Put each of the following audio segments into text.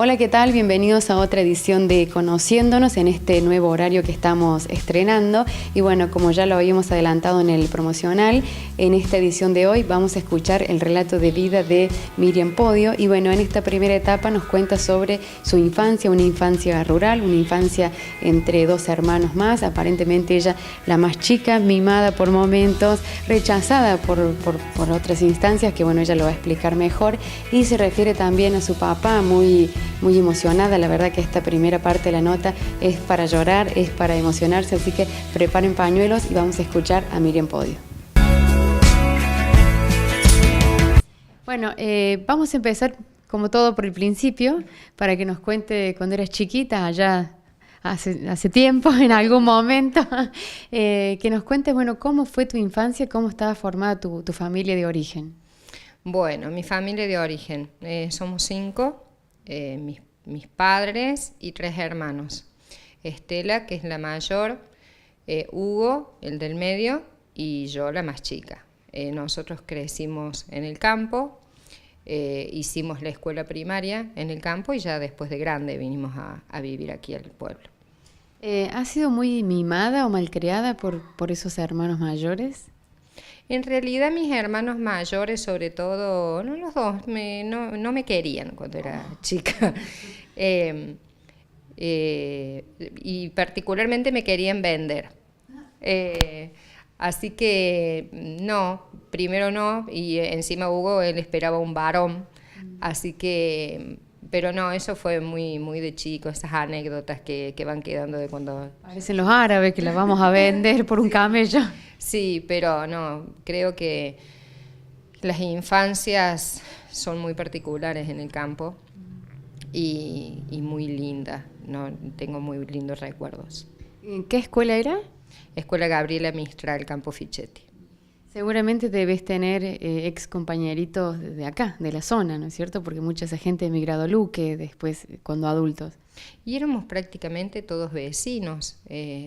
Hola, ¿qué tal? Bienvenidos a otra edición de Conociéndonos en este nuevo horario que estamos estrenando. Y bueno, como ya lo habíamos adelantado en el promocional, en esta edición de hoy vamos a escuchar el relato de vida de Miriam Podio. Y bueno, en esta primera etapa nos cuenta sobre su infancia, una infancia rural, una infancia entre dos hermanos más. Aparentemente ella la más chica, mimada por momentos, rechazada por otras instancias, que bueno, ella lo va a explicar mejor. Y se refiere también a su papá, muy emocionada. La verdad que esta primera parte de la nota es para llorar, es para emocionarse, así que preparen pañuelos y vamos a escuchar a Miriam Podio. Bueno, vamos a empezar como todo por el principio, para que nos cuente cuando eras chiquita, allá hace tiempo, en algún momento, que nos cuentes, bueno, cómo fue tu infancia, cómo estaba formada tu familia de origen. Bueno, mi familia de origen, somos 5. Mis padres y 3 hermanos. Estela, que es la mayor, Hugo, el del medio, y yo, la más chica. Nosotros crecimos en el campo, hicimos la escuela primaria en el campo y ya después de grande vinimos a vivir aquí al pueblo. ¿Has sido muy mimada o malcriada por esos hermanos mayores? En realidad mis hermanos mayores, sobre todo, no los dos, no me querían cuando era chica. Y particularmente me querían vender. Así que no, primero no, y encima Hugo, él esperaba un varón. Así que, pero no, eso fue muy de chico, esas anécdotas que van quedando de cuando... Parecen los árabes que las vamos a vender por un camello. Sí, pero no, creo que las infancias son muy particulares en el campo y muy lindas, ¿no? Tengo muy lindos recuerdos. ¿En qué escuela era? Escuela Gabriela Mistral, Campo Fichetti. Seguramente debes tener ex compañeritos de acá, de la zona, ¿no es cierto? Porque mucha esa gente ha emigrado a Luque después, cuando adultos. Y éramos prácticamente todos vecinos,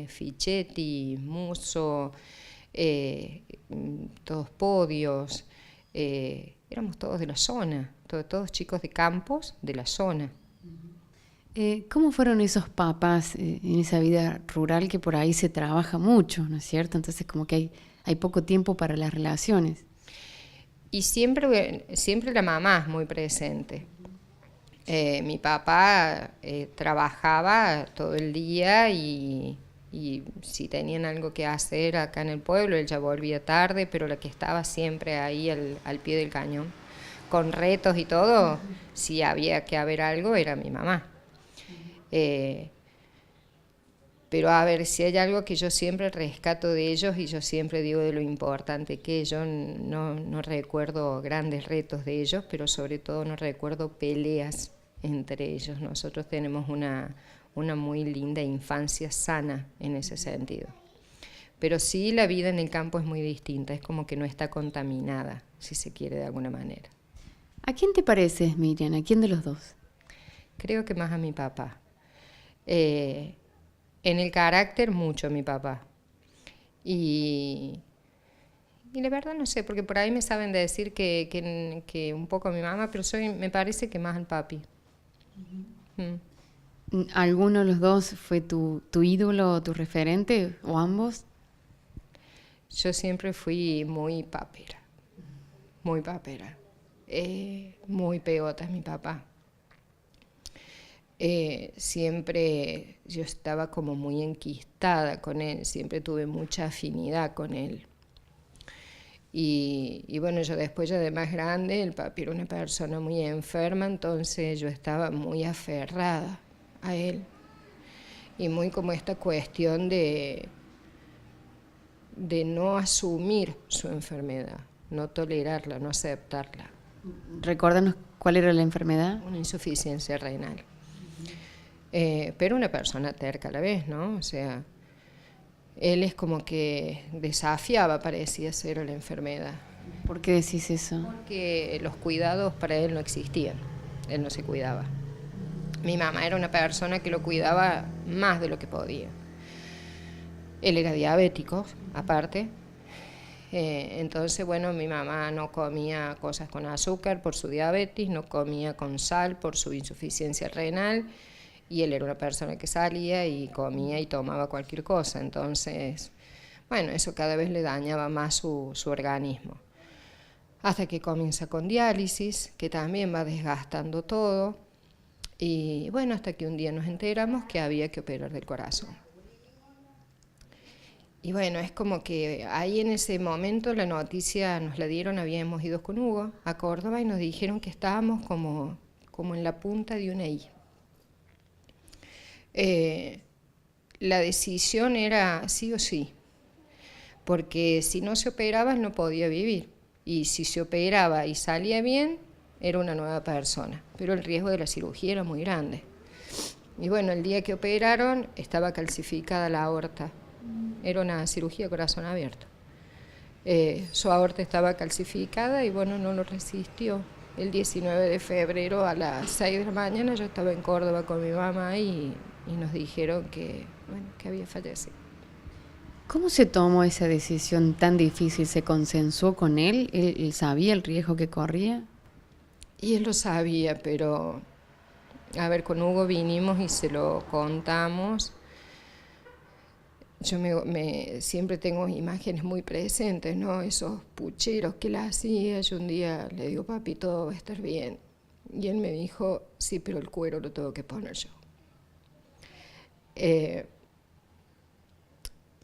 Fichetti, Muso, todos Podios, éramos todos de la zona, todos chicos de campos de la zona. ¿Cómo fueron esos papás en esa vida rural que por ahí se trabaja mucho, ¿no es cierto? Entonces como que hay poco tiempo para las relaciones. Y siempre la mamá es muy presente. Mi papá trabajaba todo el día y si tenían algo que hacer acá en el pueblo, él ya volvía tarde, pero la que estaba siempre ahí al pie del cañón, con retos y todo, si había que haber algo, era mi mamá. Pero a ver, si hay algo que yo siempre rescato de ellos, y yo siempre digo de lo importante que yo no recuerdo grandes retos de ellos, pero sobre todo no recuerdo peleas entre ellos. Nosotros tenemos una muy linda infancia sana en ese sentido. Pero sí, la vida en el campo es muy distinta, es como que no está contaminada, si se quiere de alguna manera. ¿A quién te pareces, Miriam? ¿A quién de los dos? Creo que más a mi papá. En el carácter, mucho a mi papá. Y la verdad no sé, porque por ahí me saben decir que un poco a mi mamá, pero me parece que más al papi. ¿Alguno de los dos fue tu ídolo o tu referente, o ambos? Yo siempre fui muy papera, muy pegota mi papá. Siempre yo estaba como muy enquistada con él, siempre tuve mucha afinidad con él. Y bueno, yo después ya de más grande, el papi era una persona muy enferma, entonces yo estaba muy aferrada a él. Y muy como esta cuestión de no asumir su enfermedad, no tolerarla, no aceptarla. Recuérdanos cuál era la enfermedad. Una insuficiencia renal. Pero una persona terca a la vez, ¿no? O sea, él es como que desafiaba, parecía ser, a la enfermedad. ¿Por qué decís eso? Porque los cuidados para él no existían, él no se cuidaba. Mi mamá era una persona que lo cuidaba más de lo que podía. Él era diabético, aparte, Entonces, bueno, mi mamá no comía cosas con azúcar por su diabetes, no comía con sal por su insuficiencia renal, y él era una persona que salía y comía y tomaba cualquier cosa. Entonces, bueno, eso cada vez le dañaba más su organismo. Hasta que comienza con diálisis, que también va desgastando todo. Y bueno, hasta que un día nos enteramos que había que operar del corazón. Y bueno, es como que ahí en ese momento la noticia nos la dieron, habíamos ido con Hugo a Córdoba y nos dijeron que estábamos como en la punta de una I. La decisión era sí o sí, porque si no se operaba no podía vivir, y si se operaba y salía bien, era una nueva persona, pero el riesgo de la cirugía era muy grande. Y bueno, el día que operaron estaba calcificada la aorta. Era una cirugía corazón abierto. Su aorta estaba calcificada y bueno, no lo resistió. El 19 de febrero a las 6 de la mañana yo estaba en Córdoba con mi mamá y nos dijeron que había fallecido. ¿Cómo se tomó esa decisión tan difícil? ¿Se consensuó con él? ¿Él sabía el riesgo que corría? Y él lo sabía, pero a ver, con Hugo vinimos y se lo contamos. Yo siempre tengo imágenes muy presentes, ¿no? Esos pucheros que él hacía. Yo un día le digo, papi, todo va a estar bien. Y él me dijo, sí, pero el cuero lo tengo que poner yo.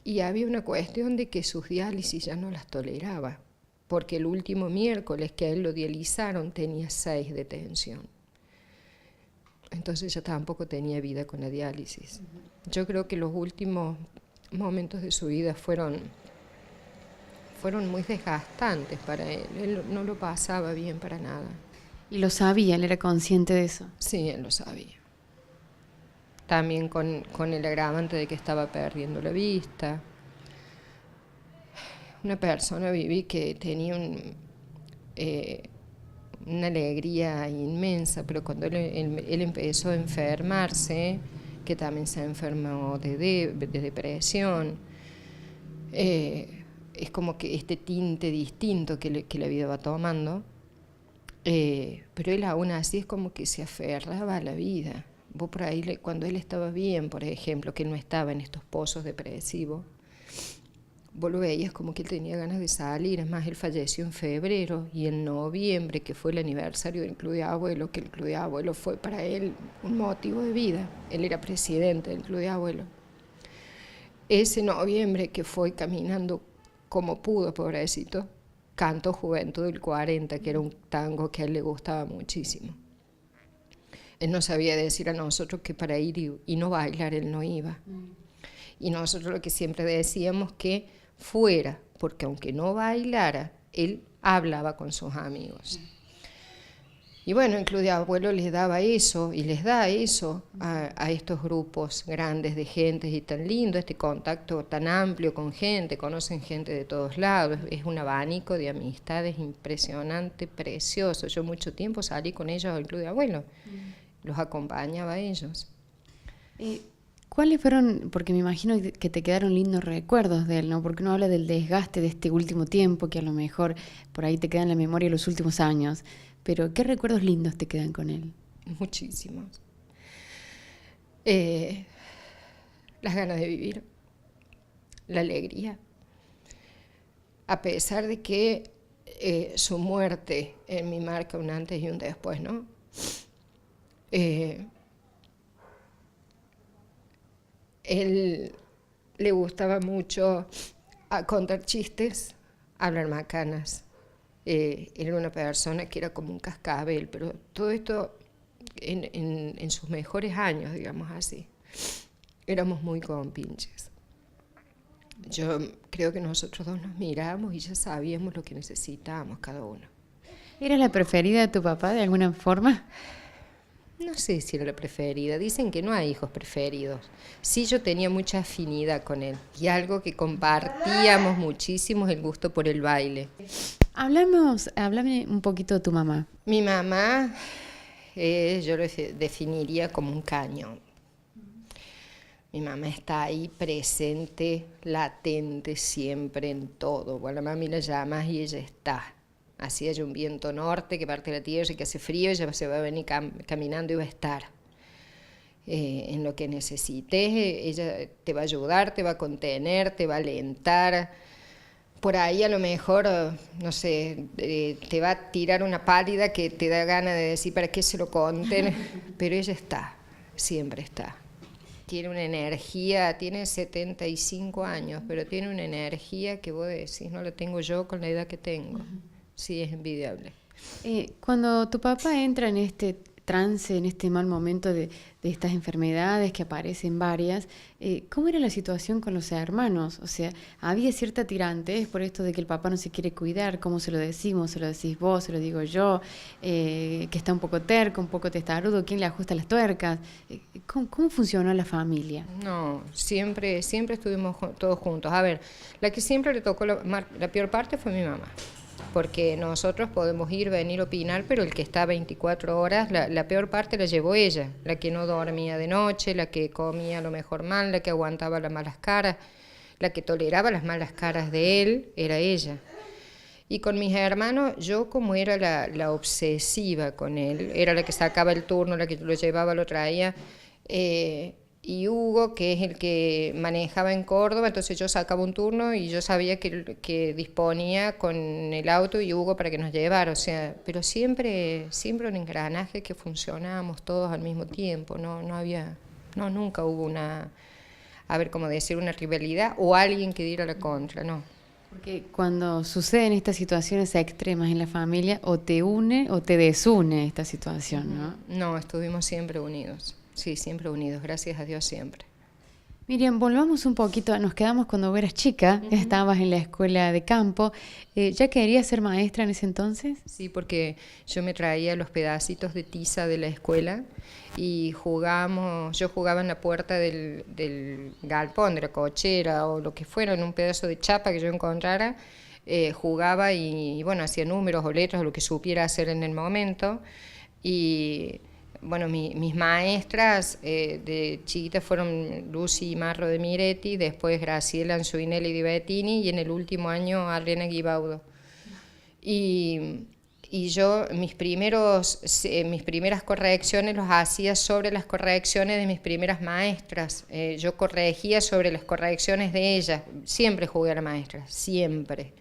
Y había una cuestión de que sus diálisis ya no las toleraba, porque el último miércoles que a él lo dializaron tenía 6 de tensión. Entonces ya tampoco tenía vida con la diálisis. Yo creo que los últimos momentos de su vida fueron muy desgastantes para él. Él no lo pasaba bien para nada. ¿Y lo sabía? ¿Él era consciente de eso? Sí, él lo sabía. También con el agravante de que estaba perdiendo la vista. Una persona, Vivi, que tenía una alegría inmensa, pero cuando él empezó a enfermarse, que también se enfermó de depresión, es como que este tinte distinto que la vida va tomando, pero él aún así es como que se aferraba a la vida. Vos por ahí, cuando él estaba bien, por ejemplo, que él no estaba en estos pozos depresivos, vos lo veías como que él tenía ganas de salir. Es más, él falleció en febrero y en noviembre, que fue el aniversario del Club de Abuelos, que el Club de Abuelos fue para él un motivo de vida. Él era presidente del Club de Abuelos. Ese noviembre que fue caminando como pudo, pobrecito, cantó Juventud del 40, que era un tango que a él le gustaba muchísimo. Él no sabía decir a nosotros que para ir y no bailar él no iba. Y nosotros lo que siempre decíamos que fuera, porque aunque no bailara, él hablaba con sus amigos. Y bueno, el Club de Abuelos les daba eso y les da eso a estos grupos grandes de gente y tan lindo, este contacto tan amplio con gente, conocen gente de todos lados, es un abanico de amistades impresionante, precioso. Yo mucho tiempo salí con ellos al Club de Abuelos, los acompañaba a ellos. ¿Cuáles fueron? Porque me imagino que te quedaron lindos recuerdos de él, ¿no? Porque uno habla del desgaste de este último tiempo, que a lo mejor por ahí te queda en la memoria los últimos años. Pero, ¿qué recuerdos lindos te quedan con él? Muchísimos. Las ganas de vivir, la alegría. A pesar de que su muerte en mí marca un antes y un después, ¿no? Él le gustaba mucho contar chistes, hablar macanas. Era una persona que era como un cascabel, pero todo esto en sus mejores años, digamos así. Éramos muy compinches. Yo creo que nosotros dos nos mirábamos y ya sabíamos lo que necesitábamos cada uno. ¿Era la preferida de tu papá de alguna forma? No sé si era la preferida, dicen que no hay hijos preferidos. Sí, yo tenía mucha afinidad con él y algo que compartíamos muchísimo es el gusto por el baile. Háblame un poquito de tu mamá. Mi mamá, yo lo definiría como un cañón. Mi mamá está ahí presente, latente, siempre en todo. Bueno, la mami la llamas y ella está. Así haya un viento norte que parte la tierra y que hace frío, ella se va a venir caminando y va a estar. En lo que necesites, ella te va a ayudar, te va a contener, te va a alentar. Por ahí a lo mejor, no sé, te va a tirar una pálida que te da ganas de decir para qué se lo conten, pero ella está, siempre está. Tiene una energía, tiene 75 años, pero tiene una energía que vos decís, no la tengo yo con la edad que tengo. Sí, es envidiable. Cuando tu papá entra en este trance, en este mal momento de estas enfermedades que aparecen varias, ¿cómo era la situación con los hermanos? O sea, ¿había cierta tirantez por esto de que el papá no se quiere cuidar? ¿Cómo se lo decimos? ¿Se lo decís vos? ¿Se lo digo yo? Que está un poco terco, un poco testarudo. ¿Quién le ajusta las tuercas? ¿Cómo funcionó la familia? No, siempre estuvimos todos juntos. A ver, la que siempre le tocó la peor parte fue mi mamá. Porque nosotros podemos ir, venir, opinar, pero el que está 24 horas, la peor parte la llevó ella, la que no dormía de noche, la que comía a lo mejor mal, la que aguantaba las malas caras, la que toleraba las malas caras de él, era ella. Y con mis hermanos, yo como era la obsesiva con él, era la que sacaba el turno, la que lo llevaba, lo traía, y Hugo, que es el que manejaba en Córdoba, entonces yo sacaba un turno y yo sabía que disponía con el auto y Hugo para que nos llevara, o sea, pero siempre un engranaje que funcionábamos todos al mismo tiempo, nunca hubo una rivalidad o alguien que diera la contra, no. Porque cuando suceden estas situaciones extremas en la familia, o te une o te desune esta situación, ¿no? No, estuvimos siempre unidos. Sí, siempre unidos, gracias a Dios siempre. Miriam, volvamos un poquito, nos quedamos cuando eras chica, estabas en la escuela de campo, ¿ya querías ser maestra en ese entonces? Sí, porque yo me traía los pedacitos de tiza de la escuela y yo jugaba en la puerta del galpón, de la cochera o lo que fuera, en un pedazo de chapa que yo encontrara, jugaba y bueno, hacía números o letras o lo que supiera hacer en el momento y... Bueno, mis maestras de chiquita fueron Lucy Marro de Miretti, después Graciela Anzuinelli di Bettini y en el último año Adriana Guibaudo. Y yo mis primeras correcciones los hacía sobre las correcciones de mis primeras maestras. Yo corregía sobre las correcciones de ellas. Siempre jugué a la maestra, siempre.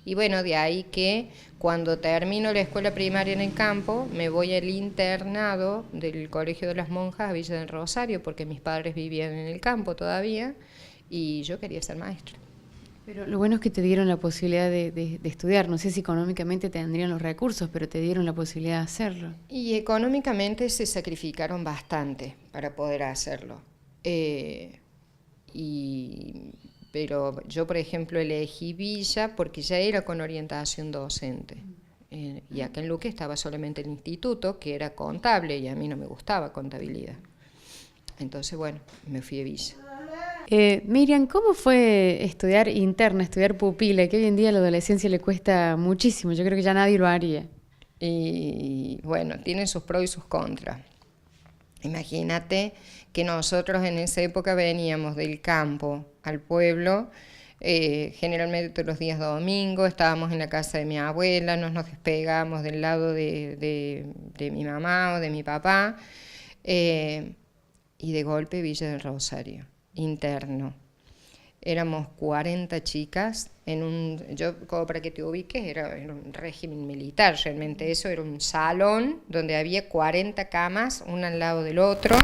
Y bueno, de ahí que cuando termino la escuela primaria en el campo, me voy al internado del Colegio de las Monjas a Villa del Rosario, porque mis padres vivían en el campo todavía, y yo quería ser maestra. Pero lo bueno es que te dieron la posibilidad de estudiar. No sé si económicamente tendrían los recursos, pero te dieron la posibilidad de hacerlo. Y económicamente se sacrificaron bastante para poder hacerlo. Pero yo, por ejemplo, elegí Villa porque ya era con orientación docente. Y acá en Luque estaba solamente el instituto, que era contable, y a mí no me gustaba contabilidad. Entonces, bueno, me fui a Villa. Miriam, ¿cómo fue estudiar interna, estudiar pupila? Que hoy en día a la adolescencia le cuesta muchísimo. Yo creo que ya nadie lo haría. Y bueno, tiene sus pros y sus contras. Imagínate que nosotros en esa época veníamos del campo al pueblo, generalmente todos los días domingos, estábamos en la casa de mi abuela, no nos despegábamos del lado de mi mamá o de mi papá, y de golpe Villa del Rosario, interno. Éramos 40 chicas, como para que te ubiques, era un régimen militar, realmente eso era un salón donde había 40 camas, una al lado del otro.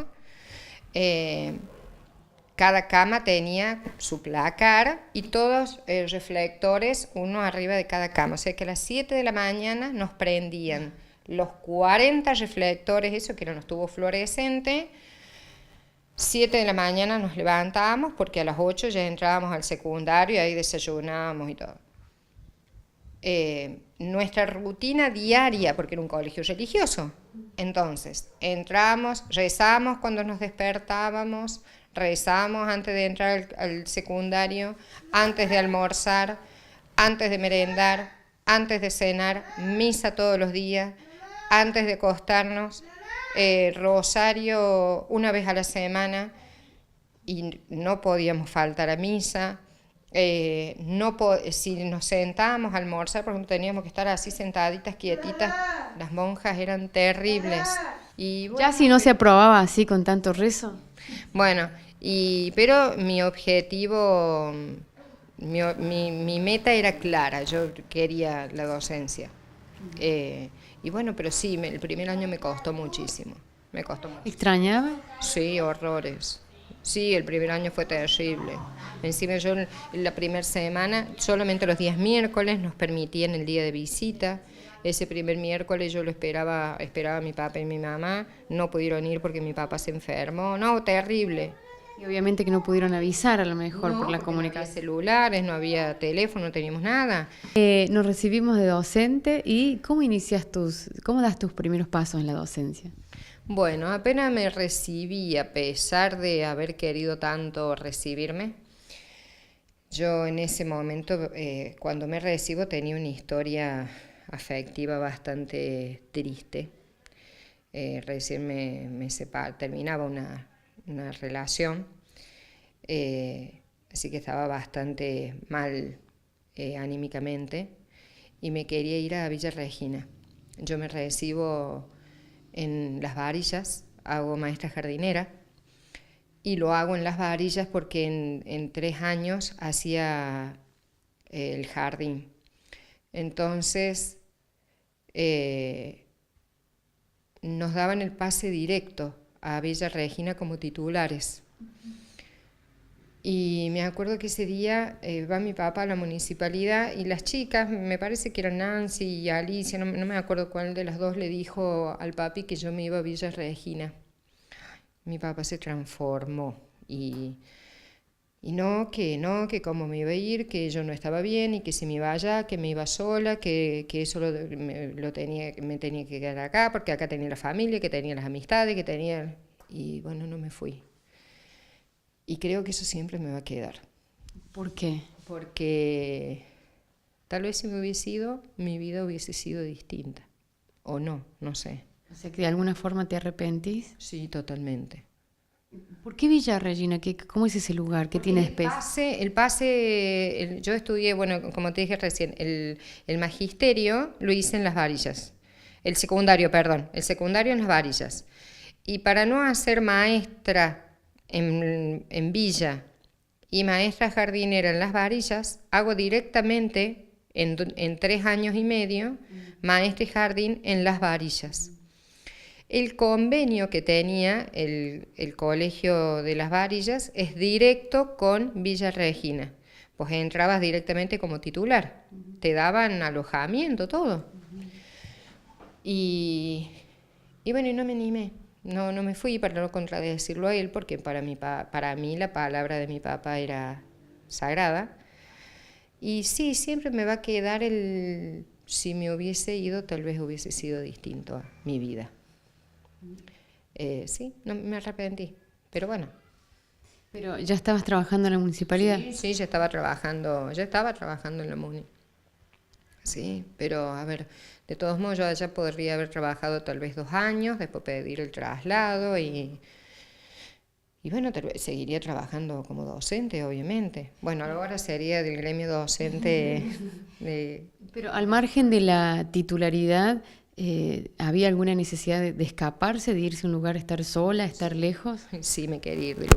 Cada cama tenía su placar y todos reflectores, uno arriba de cada cama. O sea que a las 7 de la mañana nos prendían los 40 reflectores, eso que eran los tubos fluorescentes. 7 de la mañana nos levantábamos porque a las 8 ya entrábamos al secundario y ahí desayunábamos y todo. Nuestra rutina diaria, porque era un colegio religioso, entonces entrábamos, rezábamos cuando nos despertábamos, rezábamos antes de entrar al secundario, antes de almorzar, antes de merendar, antes de cenar, misa todos los días, antes de acostarnos, rosario una vez a la semana, y no podíamos faltar a misa. Si nos sentábamos a almorzar, por ejemplo, teníamos que estar así sentaditas, quietitas. Las monjas eran terribles. Y bueno, Ya si no se aprobaba así con tanto rezo. bueno, pero mi objetivo, mi meta era clara, yo quería la docencia. Y bueno, pero sí, el primer año me costó muchísimo. ¿Extrañaba? Sí, horrores. Sí, el primer año fue terrible. Encima yo en la primera semana, solamente los días miércoles nos permitían el día de visita. Ese primer miércoles yo esperaba a mi papá y mi mamá. No pudieron ir porque mi papá se enfermó. No, terrible. Y obviamente que no pudieron avisar a lo mejor No, por la porque comunicación. no había celulares, no había teléfono, no teníamos nada. Nos recibimos de docente y ¿cómo das tus primeros pasos en la docencia? Bueno, apenas me recibí, a pesar de haber querido tanto recibirme, yo en ese momento, cuando me recibo, tenía una historia afectiva bastante triste. Recién terminaba una relación, así que estaba bastante mal anímicamente y me quería ir a Villa Regina. Yo me recibo en Las Varillas, hago maestra jardinera y lo hago en Las Varillas porque en 3 años hacía el jardín. Entonces nos daban el pase directo a Villa Regina como titulares. Y me acuerdo que ese día va mi papá a la municipalidad y las chicas, me parece que eran Nancy y Alicia, no me acuerdo cuál de las dos, le dijo al papi que yo me iba a Villa Regina. Mi papá se transformó y que cómo me iba a ir, que yo no estaba bien y que si me iba allá, que me iba sola, que eso me tenía que quedar acá porque acá tenía la familia, que tenía las amistades, que tenía... Y bueno, no me fui. Y creo que eso siempre me va a quedar. ¿Por qué? Porque tal vez si me hubiese ido, mi vida hubiese sido distinta. O no, no sé. O sea, que de alguna forma te arrepentís. Sí, totalmente. ¿Por qué Villa Regina? ¿Cómo es ese lugar? ¿Qué tiene de especial? Yo estudié, bueno, como te dije recién, el magisterio lo hice en Las Varillas. El secundario en Las Varillas. Y para no hacer maestra en Villa y maestra jardinera en Las Varillas, hago directamente en 3 años y medio maestra y jardín en Las Varillas. El convenio que tenía el colegio de Las Varillas es directo con Villa Regina. Pues entrabas directamente como titular, te daban alojamiento, todo. Y bueno, y no me animé. No me fui para no contradecirlo a él, porque para mí la palabra de mi papá era sagrada. Y sí, siempre me va a quedar si me hubiese ido, tal vez hubiese sido distinto a mi vida. Sí, no me arrepentí, pero bueno. ¿Pero ya estabas trabajando en la municipalidad? Sí, ya estaba trabajando en la muni. Sí, pero a ver, de todos modos yo allá podría haber trabajado tal vez 2 años, después pedir el traslado y bueno, tal vez seguiría trabajando como docente, obviamente. Bueno, ahora sería del gremio docente. Pero al margen de la titularidad, ¿había alguna necesidad de escaparse, de irse a un lugar, estar sola, estar lejos? Sí, me quería ir de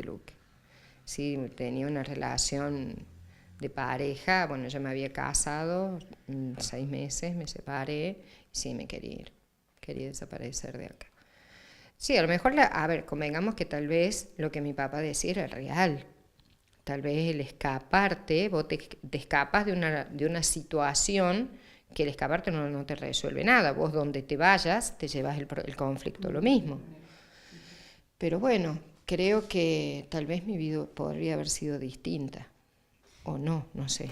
Luque. Sí, tenía una relación de pareja, bueno, yo me había casado, 6 meses, me separé, y sí me quería desaparecer de acá. Sí, a lo mejor, convengamos que tal vez lo que mi papá decía era real. Tal vez el escaparte, vos te escapas de una situación que el escaparte no te resuelve nada. Vos donde te vayas, te llevas el conflicto, lo mismo. Pero bueno, creo que tal vez mi vida podría haber sido distinta. O no sé.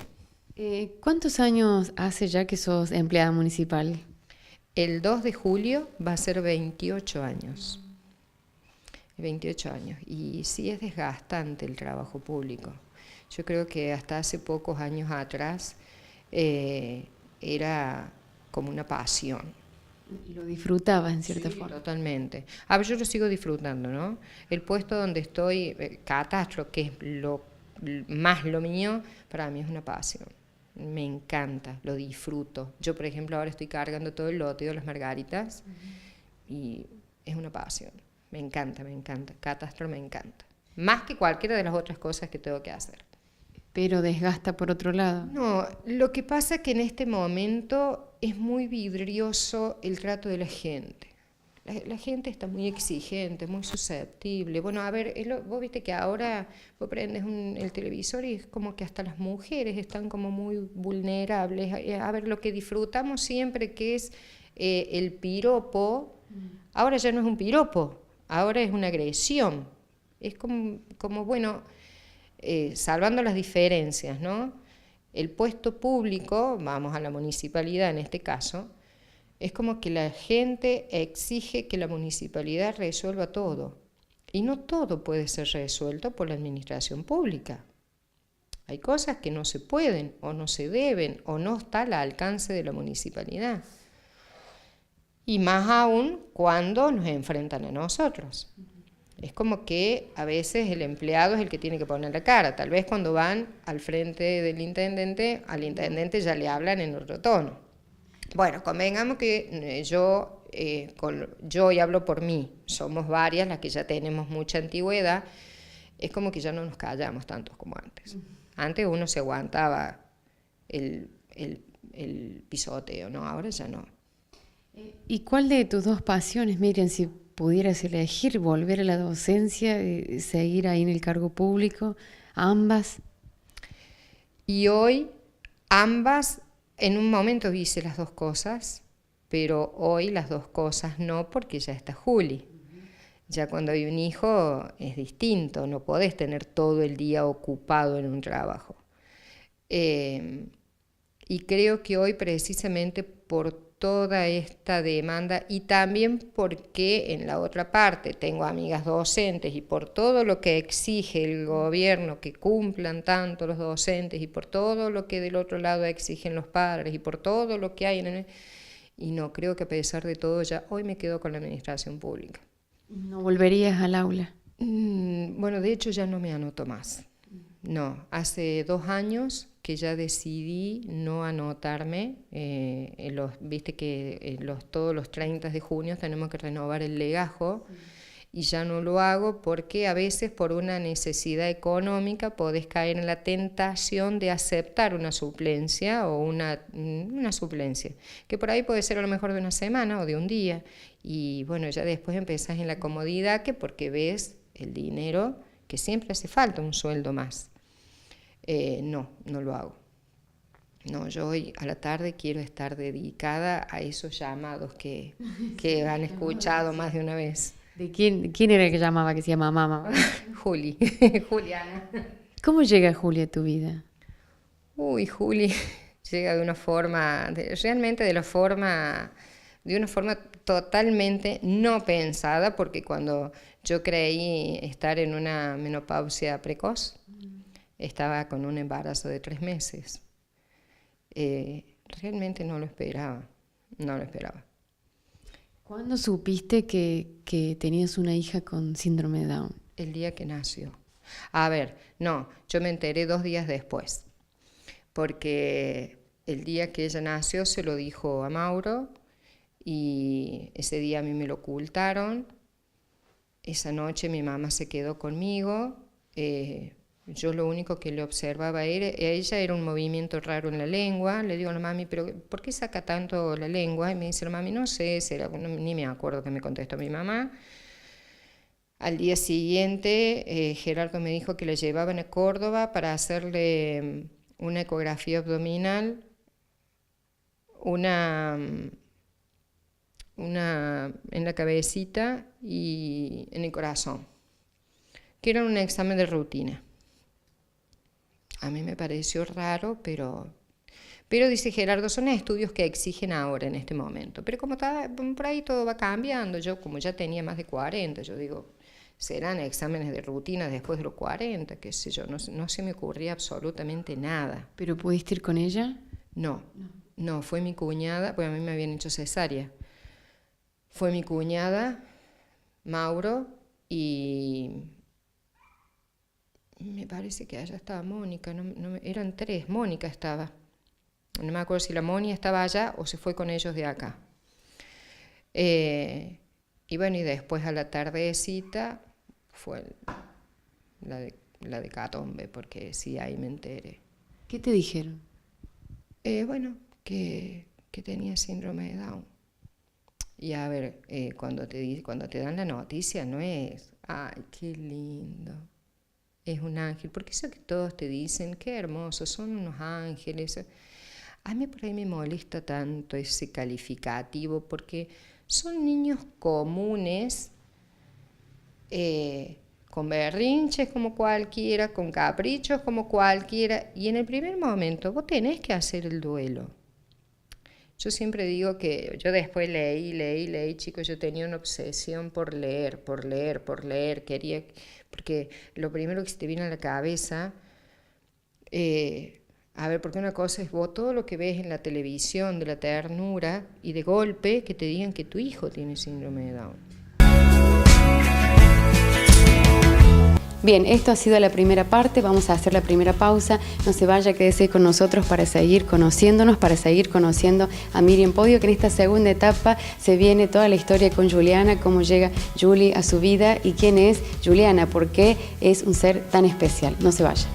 ¿Cuántos años hace ya que sos empleada municipal? El 2 de julio va a ser 28 años. 28 años. Y sí es desgastante el trabajo público. Yo creo que hasta hace pocos años atrás era como una pasión. Lo disfrutabas en cierta Sí, forma. totalmente. A ver, yo lo sigo disfrutando, ¿no? El puesto donde estoy, catastro, que es más lo mío, para mí es una pasión. Me encanta, lo disfruto. Yo, por ejemplo, ahora estoy cargando todo el lote de las margaritas y es una pasión. Me encanta, me encanta. Catastro me encanta. Más que cualquiera de las otras cosas que tengo que hacer. Pero desgasta por otro lado. No, lo que pasa es que en este momento es muy vidrioso el trato de la gente. La gente está muy exigente, muy susceptible. Bueno, a ver, vos viste que ahora vos prendes el televisor y es como que hasta las mujeres están como muy vulnerables. A ver, lo que disfrutamos siempre que es el piropo, ahora ya no es un piropo, ahora es una agresión. Es como bueno, salvando las diferencias, ¿no? El puesto público, vamos a la municipalidad en este caso, es como que la gente exige que la municipalidad resuelva todo. Y no todo puede ser resuelto por la administración pública. Hay cosas que no se pueden o no se deben o no está al alcance de la municipalidad. Y más aún cuando nos enfrentan a nosotros. Es como que a veces el empleado es el que tiene que poner la cara. Tal vez cuando van al frente del intendente, al intendente ya le hablan en otro tono. Bueno, convengamos que yo y hablo por mí, somos varias las que ya tenemos mucha antigüedad, es como que ya no nos callamos tanto como antes. Antes uno se aguantaba el pisoteo, ¿no? Ahora ya no. ¿Y cuál de tus dos pasiones, Miriam, si pudieras elegir, volver a la docencia, seguir ahí en el cargo público, ambas? Y hoy ambas, en un momento hice las dos cosas, pero hoy las dos cosas no, porque ya está Juli. Ya cuando hay un hijo es distinto, no podés tener todo el día ocupado en un trabajo. Y creo que hoy precisamente por toda esta demanda y también porque en la otra parte tengo amigas docentes y por todo lo que exige el gobierno que cumplan tanto los docentes y por todo lo que del otro lado exigen los padres y por todo lo que hay y no, creo que a pesar de todo ya hoy me quedo con la administración pública. ¿No volverías al aula? Bueno, de hecho ya no me anoto más. No, hace 2 años que ya decidí no anotarme. Viste que todos los 30 de junio tenemos que renovar el legajo y ya no lo hago porque a veces por una necesidad económica podés caer en la tentación de aceptar una suplencia o una suplencia, que por ahí puede ser a lo mejor de una semana o de un día. Y bueno, ya después empezás en la comodidad porque ves el dinero que siempre hace falta un sueldo más. No lo hago. No, yo hoy a la tarde quiero estar dedicada a esos llamados que han escuchado más de una vez. ¿De quién era el que llamaba, que se llama mamá? Juli, Juliana. ¿Cómo llega Julia a tu vida? Uy, Juli llega de una forma, de una forma totalmente no pensada, porque cuando yo creí estar en una menopausia precoz, estaba con un embarazo de 3 meses. Realmente no lo esperaba. ¿Cuándo supiste que tenías una hija con síndrome de Down? El día que nació. A ver, no, yo me enteré 2 días después, porque el día que ella nació se lo dijo a Mauro y ese día a mí me lo ocultaron. Esa noche mi mamá se quedó conmigo. Yo lo único que le observaba a ella era un movimiento raro en la lengua. Le digo a la mami, ¿pero por qué saca tanto la lengua? Y me dice la mami, no sé, ni me acuerdo que me contestó mi mamá. Al día siguiente, Gerardo me dijo que la llevaban a Córdoba para hacerle una ecografía abdominal, una en la cabecita y en el corazón, que era un examen de rutina. A mí me pareció raro, pero dice Gerardo, son estudios que exigen ahora, en este momento. Pero como por ahí todo va cambiando, yo como ya tenía más de 40, yo digo, serán exámenes de rutina después de los 40, qué sé yo, no se me ocurría absolutamente nada. ¿Pero pudiste ir con ella? No, fue mi cuñada, pues a mí me habían hecho cesárea. fue mi cuñada, Mauro, y me parece que allá estaba Mónica, eran 3, Mónica estaba. No me acuerdo si la Moni estaba allá o se fue con ellos de acá. Y bueno, y después a la tardecita fue la de Catombe, porque sí, ahí me enteré. ¿Qué te dijeron? Bueno, que tenía síndrome de Down. Y a ver, cuando te dan la noticia no es, ay, qué lindo, es un ángel, porque eso que todos te dicen, qué hermosos, son unos ángeles. A mí por ahí me molesta tanto ese calificativo, porque son niños comunes, con berrinches como cualquiera, con caprichos como cualquiera, y en el primer momento vos tenés que hacer el duelo. Yo siempre digo que yo después leí, chicos, yo tenía una obsesión por leer, quería, porque lo primero que se te viene a la cabeza, a ver, porque una cosa es vos todo lo que ves en la televisión de la ternura y de golpe que te digan que tu hijo tiene síndrome de Down. Bien, esto ha sido la primera parte, vamos a hacer la primera pausa, no se vaya, quédese con nosotros para seguir conociéndonos, para seguir conociendo a Miriam Podio, que en esta segunda etapa se viene toda la historia con Juliana, cómo llega Juli a su vida y quién es Juliana, por qué es un ser tan especial. No se vaya.